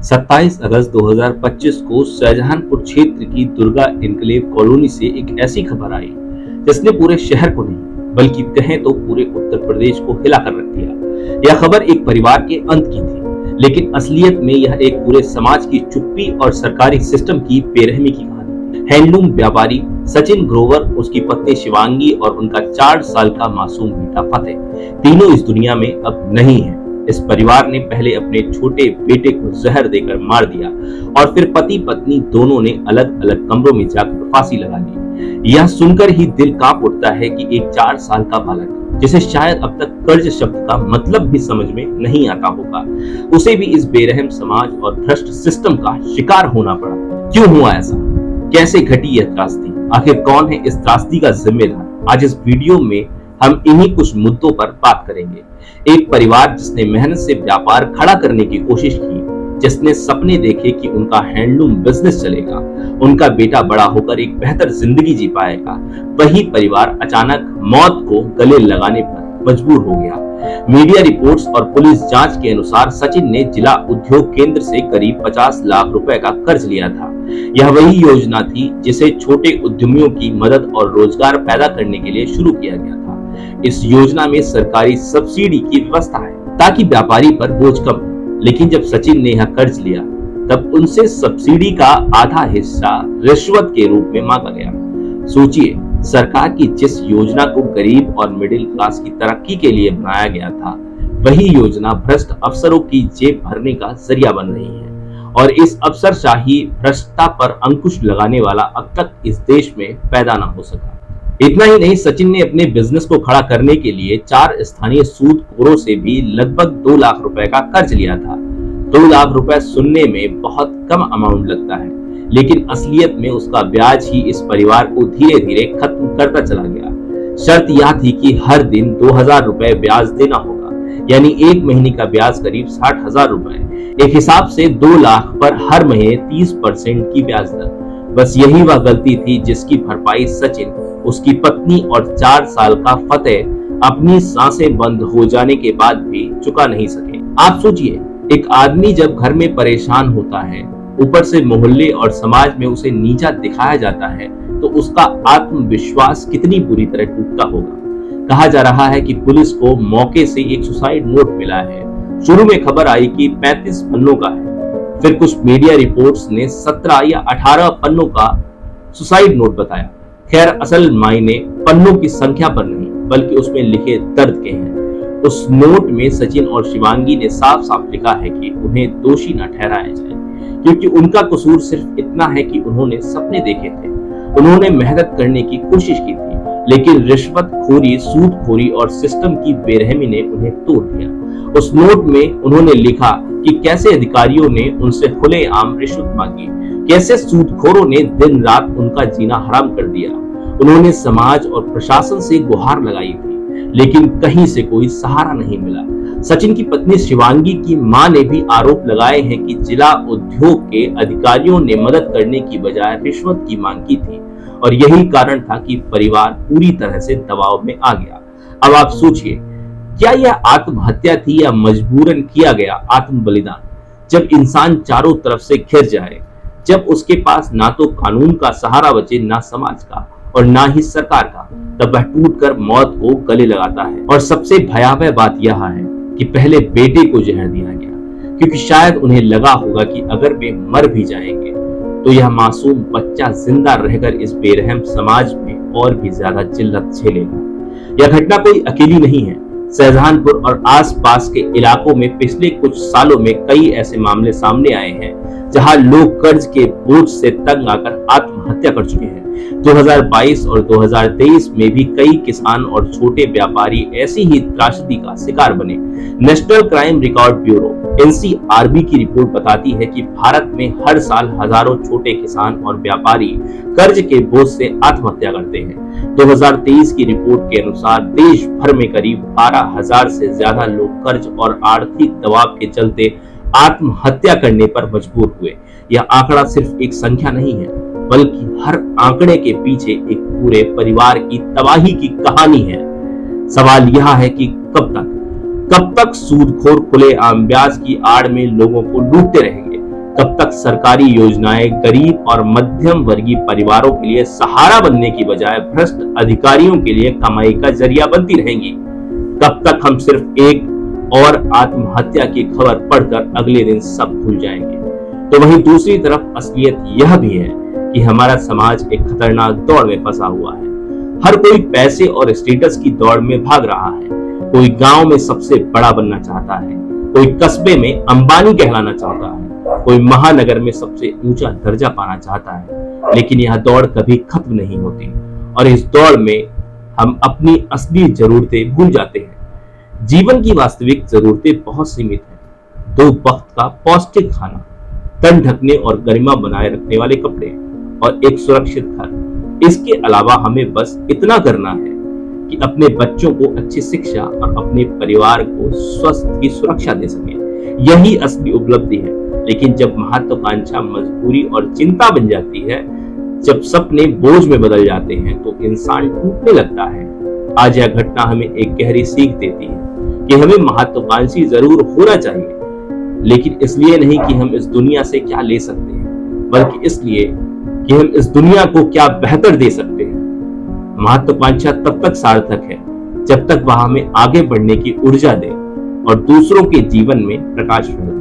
27 अगस्त 2025 को शाहजहांपुर क्षेत्र की दुर्गा एन्क्लेव कॉलोनी से एक ऐसी खबर आई जिसने पूरे शहर को नहीं बल्कि कहें तो पूरे उत्तर प्रदेश को हिलाकर रख दिया। यह खबर एक परिवार के अंत की थी, लेकिन असलियत में यह एक पूरे समाज की चुप्पी और सरकारी सिस्टम की बेरहमी की कहानी थी। हैंडलूम व्यापारी सचिन ग्रोवर, उसकी पत्नी शिवांगी और उनका 4 साल का मासूम बेटा फतेह, तीनों इस दुनिया में अब नहीं है। इस परिवार ने पहले अपने छोटे बेटे को जहर देकर मार दिया और फिर पति पत्नी दोनों ने अलग अलग कमरों में जाकर फांसी लगा ली। यह सुनकर ही दिल कांप उठता है कि एक 4 साल का बालक, जिसे शायद अब तक कर्ज शब्द का मतलब भी समझ में नहीं आता होगा, उसे भी इस बेरहम समाज और भ्रष्ट सिस्टम का शिकार होना पड़ा। क्यों हुआ ऐसा? कैसे घटी यह त्रासदी? आखिर कौन है इस त्रासदी का जिम्मेदार? आज इस वीडियो में हम इन्हीं कुछ मुद्दों पर बात करेंगे। एक परिवार जिसने मेहनत से व्यापार खड़ा करने की कोशिश की, जिसने सपने देखे कि उनका हैंडलूम बिजनेस चलेगा, उनका बेटा बड़ा होकर एक बेहतर जिंदगी जी पाएगा, वही परिवार अचानक मौत को गले लगाने पर मजबूर हो गया। मीडिया रिपोर्ट्स और पुलिस जांच के अनुसार सचिन ने जिला उद्योग केंद्र से करीब 50 लाख रुपए का कर्ज लिया था। यह वही योजना थी जिसे छोटे उद्यमियों की मदद और रोजगार पैदा करने के लिए शुरू किया गया था। इस योजना में सरकारी सब्सिडी की व्यवस्था है ताकि व्यापारी पर बोझ कम हो। लेकिन जब सचिन ने यह कर्ज लिया, तब उनसे सब्सिडी का आधा हिस्सा रिश्वत के रूप में मांगा गया। सोचिए, सरकार की जिस योजना को गरीब और मिडिल क्लास की तरक्की के लिए बनाया गया था, वही योजना भ्रष्ट अफसरों की जेब भरने का जरिया बन रही है। और इस अफसरशाही भ्रष्टता पर अंकुश लगाने वाला अब तक इस देश में पैदा न हो सका। इतना ही नहीं, सचिन ने अपने बिजनेस को खड़ा करने के लिए 4 स्थानीय सूदखोरों से भी लगभग 2 लाख रुपए का कर्ज लिया था। 2 लाख रुपए सुनने में बहुत कम अमाउंट लगता है, लेकिन असलियत में उसका ब्याज ही इस परिवार को धीरे धीरे खत्म करता चला गया। शर्त यह थी कि हर दिन 2000 रुपए ब्याज देना होगा, यानी एक महीने का ब्याज करीब 60,000 रुपए। एक हिसाब से 2 लाख पर हर महीने 30% की ब्याज दर। बस यही वह गलती थी जिसकी भरपाई सचिन, उसकी पत्नी और 4 साल का फतेह अपनी सांसें बंद हो जाने के बाद भी चुका नहीं सके। आप सोचिए, एक आदमी जब घर में परेशान होता है, ऊपर से मोहल्ले और समाज में उसे नीचा दिखाया जाता है, तो उसका आत्मविश्वास कितनी बुरी तरह टूटता होगा। कहा जा रहा है कि पुलिस को मौके से एक सुसाइड नोट मिला है। शुरू में खबर आई कि 35 पन्नों का है, फिर कुछ मीडिया रिपोर्ट्स ने 17 या 18 पन्नों का सुसाइड नोट बताया। खैर, असल मायने पन्नों की संख्या पर नहीं, बल्कि उसमें लिखे दर्द के हैं। उस नोट में सचिन और शिवांगी ने साफ साफ लिखा है कि उन्हें दोषी न ठहराया जाए, क्योंकि उनका कसूर सिर्फ इतना है कि उन्होंने सपने देखे थे, उन्होंने मेहनत करने की कोशिश की थी, लेकिन रिश्वतखोरी, सूदखोरी और सिस्टम की बेरहमी ने उन्हें तोड़ दिया। उस नोट में उन्होंने लिखा कि कैसे अधिकारियों ने उनसे खुलेआम रिश्वत मांगी, कैसे सूदखोरों ने दिन रात उनका जीना हराम कर दिया। उन्होंने समाज और प्रशासन से गुहार लगाई थी, लेकिन कहीं से कोई सहारा नहीं मिला। सचिन की पत्नी शिवांगी की मां ने भी आरोप लगाए हैं कि जिला उद्योग के अधिकारियों ने मदद करने की बजाय रिश्वत की मांग की थी, और यही कारण था कि परिवार पूरी तरह से दबाव में आ गया। अब आप सोचिए, क्या यह आत्महत्या थी या मजबूरन किया गया आत्म बलिदान? जब इंसान चारों तरफ से घिर जाए, जब उसके पास ना तो कानून का सहारा बचे, ना समाज का और ना ही सरकार का, तब वह टूटकर मौत को गले लगाता है। और सबसे भयावह बात यह है कि पहले बेटे को जहर दिया गया, क्योंकि शायद उन्हें लगा होगा कि अगर वे मर भी जाएंगे तो यह मासूम बच्चा जिंदा रहकर इस बेरहम समाज में और भी ज्यादा जिल्लत झेलेगा। यह घटना कोई अकेली नहीं है। शाहजहांपुर और आसपास के इलाकों में पिछले कुछ सालों में कई ऐसे मामले सामने आए हैं जहां लोग कर्ज के बोझ से तंग आकर आत्महत्या कर चुके हैं। 2022 और 2023 में भी कई किसान और छोटे व्यापारी ऐसी ही त्रासदी का शिकार बने। National crime record bureau (NCRB) की रिपोर्ट बताती है कि भारत में हर साल हजारों छोटे किसान और व्यापारी कर्ज के बोझ से आत्महत्या करते हैं। 2023 की रिपोर्ट के अनुसार देश भर में करीब 12,000 से ज्यादा लोग कर्ज और आर्थिक दबाव के चलते आत्महत्या करने पर मजबूर हुए। यह आंकड़ा सिर्फ एक संख्या नहीं है, बल्कि हर आंकड़े के पीछे एक पूरे परिवार की तबाही की कहानी है। सवाल यह है कि कब तक सूदखोर खुलेआम ब्याज की आड़ में लोगों को लूटते रहेंगे? तब तक सरकारी योजनाएं गरीब और मध्यम वर्गीय परिवारों के लिए सहारा बनने की बजाय भ्रष्ट अधिकारियों के लिए कमाई का जरिया बनती रहेंगी। तब तक हम सिर्फ एक और आत्महत्या की खबर पढ़कर अगले दिन सब भूल जाएंगे। तो वहीं दूसरी तरफ असलियत यह भी है कि हमारा समाज एक खतरनाक दौड़ में फंसा हुआ है। हर कोई पैसे और स्टेटस की दौड़ में भाग रहा है। कोई गांव में सबसे बड़ा बनना चाहता है, कोई कस्बे में अंबानी कहलाना चाहता है, कोई महानगर में सबसे ऊंचा दर्जा पाना चाहता है। लेकिन यह दौड़ कभी खत्म नहीं होती और इस दौड़ में हम अपनी असली जरूरतें भूल जाते हैं। जीवन की वास्तविक जरूरतें बहुत सीमित हैं। 2 वक्त का पौष्टिक खाना, तन ढकने और गरिमा बनाए रखने वाले कपड़े और एक सुरक्षित घर। इसके अलावा हमें बस इतना करना है कि अपने बच्चों को अच्छी शिक्षा और अपने परिवार को स्वास्थ्य की सुरक्षा दे सकें। यही असली उपलब्धि है। लेकिन जब महत्वाकांक्षा मजबूरी और चिंता बन जाती है, जब सपने बोझ में बदल जाते हैं, तो इंसान टूटने लगता है। आज यह घटना हमें एक गहरी सीख देती है कि हमें महत्वाकांक्षी जरूर होना चाहिए, लेकिन इसलिए नहीं कि हम इस दुनिया से क्या ले सकते हैं, बल्कि इसलिए कि हम इस दुनिया को क्या बेहतर दे सकते हैं। महत्वाकांक्षा तब तक सार्थक है जब तक वह हमें आगे बढ़ने की ऊर्जा दे और दूसरों के जीवन में प्रकाश फैलाए।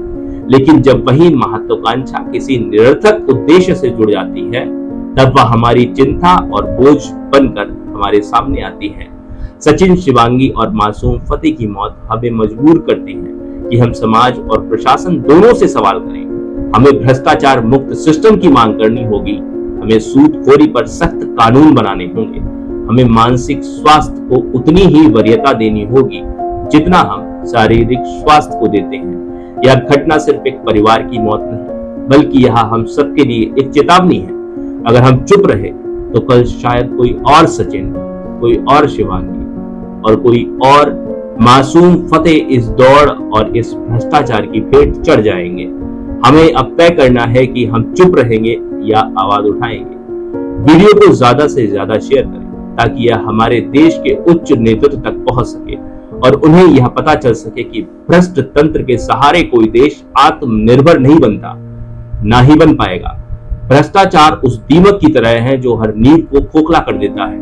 लेकिन जब वही महत्वाकांक्षा किसी निरर्थक उद्देश्य से जुड़ जाती है, तब वह हमारी चिंता और बोझ बनकर हमारे सामने आती है। सचिन, शिवांगी और मासूम फतेह की मौत हमें मजबूर करती है कि हम समाज और प्रशासन दोनों से सवाल करें। हमें भ्रष्टाचार मुक्त सिस्टम की मांग करनी होगी। हमें सूदखोरी पर सख्त कानून बनाने होंगे। हमें मानसिक स्वास्थ्य को उतनी ही वरीयता देनी होगी जितना हम शारीरिक स्वास्थ्य को देते हैं। यह घटना सिर्फ एक परिवार की मौत नहीं, बल्कि यह हम सबके लिए एक चेतावनी है। अगर हम चुप रहे तो कल शायद कोई और सचिन, कोई और शिवांगी और कोई और मासूम फतेह इस दौड़ और इस भ्रष्टाचार की भेंट चढ़ जाएंगे। हमें अब तय करना है कि हम चुप रहेंगे या आवाज उठाएंगे। वीडियो को ज्यादा से ज्यादा शेयर करें ताकि यह हमारे देश के उच्च नेतृत्व तक पहुंच सके और उन्हें यह पता चल सके कि भ्रष्ट तंत्र के सहारे कोई देश आत्मनिर्भर नहीं बनता, ना ही बन पाएगा। भ्रष्टाचार उस दीमक की तरह है जो हर नींव को खोखला कर देता है।